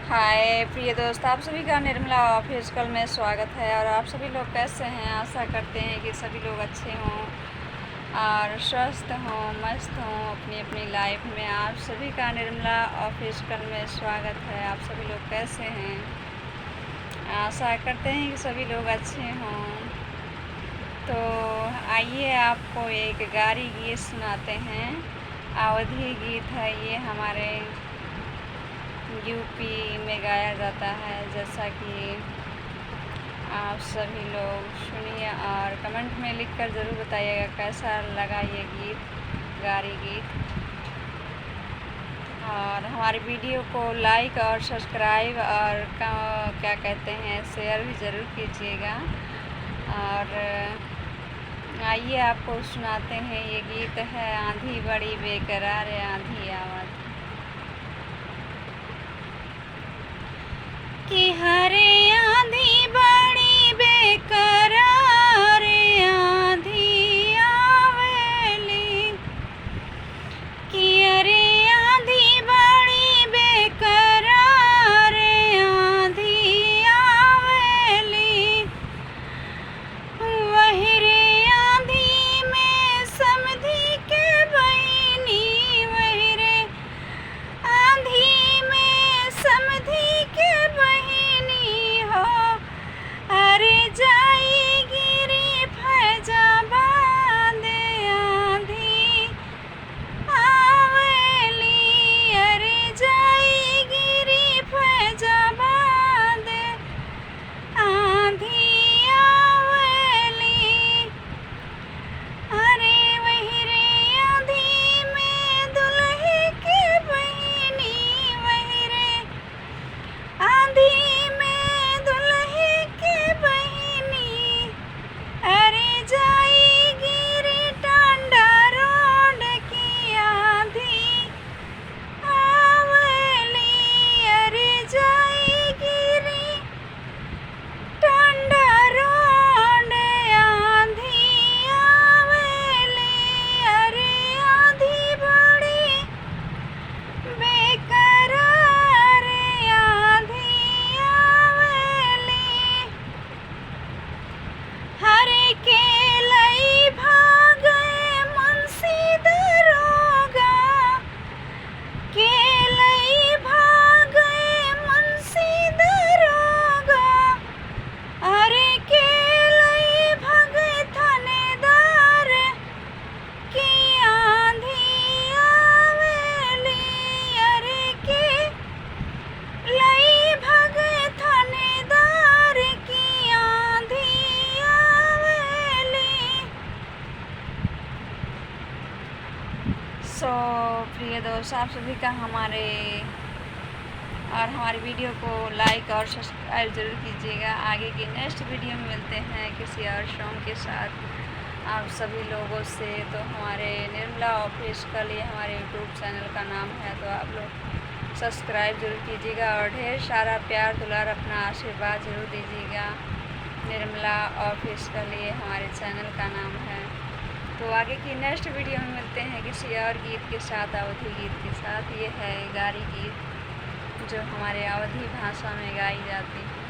हाय प्रिय दोस्त, आप सभी का निर्मला ऑफिशियल में स्वागत है। और आप सभी लोग कैसे हैं? आशा करते हैं कि सभी लोग अच्छे हों और स्वस्थ हों, मस्त हों अपनी अपनी लाइफ में। आप सभी का निर्मला ऑफिशियल में स्वागत है। आप सभी लोग कैसे हैं? आशा करते हैं कि सभी लोग अच्छे हों। तो आइए आपको एक गारी गीत सुनाते हैं। अवधी गीत है ये, हमारे यूपी में गाया जाता है। जैसा कि आप सभी लोग सुनिए और कमेंट में लिखकर ज़रूर बताइएगा कैसा लगा ये गीत, गारी गीत। और हमारी वीडियो को लाइक और सब्सक्राइब और क्या कहते हैं, शेयर भी ज़रूर कीजिएगा। और आइए आपको सुनाते हैं। ये गीत है आंधी बड़ी बेकरार आंधी आवाज़ कि हरे आंधी बड़ी बेकरार आंधी आवेली, कि अरे आंधी बड़ी बेकरार आंधी आवेली। वही रे आंधी में समधी के बहिनी, वही रे आंधी में समधी के बहिनी हो। अरे जाई गिरी फैजाबाद आंधी आवेली, अरे जाई गिरी फैजाबाद आंधी आवेली। अरे वही रे आंधी में दुल्हे के बहिनी, वही रे आंधी में दुल्हे के बहिनी। अरे जाई गिरी टांडा रोड की आंधी आवेली, अरे जाई गिरी टांडा रोड आंधी आवेली। अरे आंधी बड़ी बेकरार आंधी आवेली। हरे के लई भागे मुंशी दरोगा, के लई भागे मुंशी दरोगा। अरे के लई भागे थानेदार की आंधी आवेली, अरे के लई भागे थानेदार की आंधी आवेली। सो प्रिय दोस्त, आप सभी का हमारी वीडियो को लाइक और सब्सक्राइब ज़रूर कीजिएगा। आगे की नेक्स्ट वीडियो में मिलते हैं किसी और सॉन्ग के साथ आप सभी लोगों से। तो हमारे निर्मला ऑफिशियल ये हमारे यूट्यूब चैनल का नाम है, तो आप लोग सब्सक्राइब ज़रूर कीजिएगा और ढेर सारा प्यार दुलार अपना आशीर्वाद ज़रूर दीजिएगा। निर्मला ऑफिशियल ये हमारे चैनल का नाम है। तो आगे की नेक्स्ट वीडियो में मिलते हैं किसी और गीत के साथ, अवधी गीत के साथ। ये है गारी गीत जो हमारे अवधी भाषा में गाई जाती है।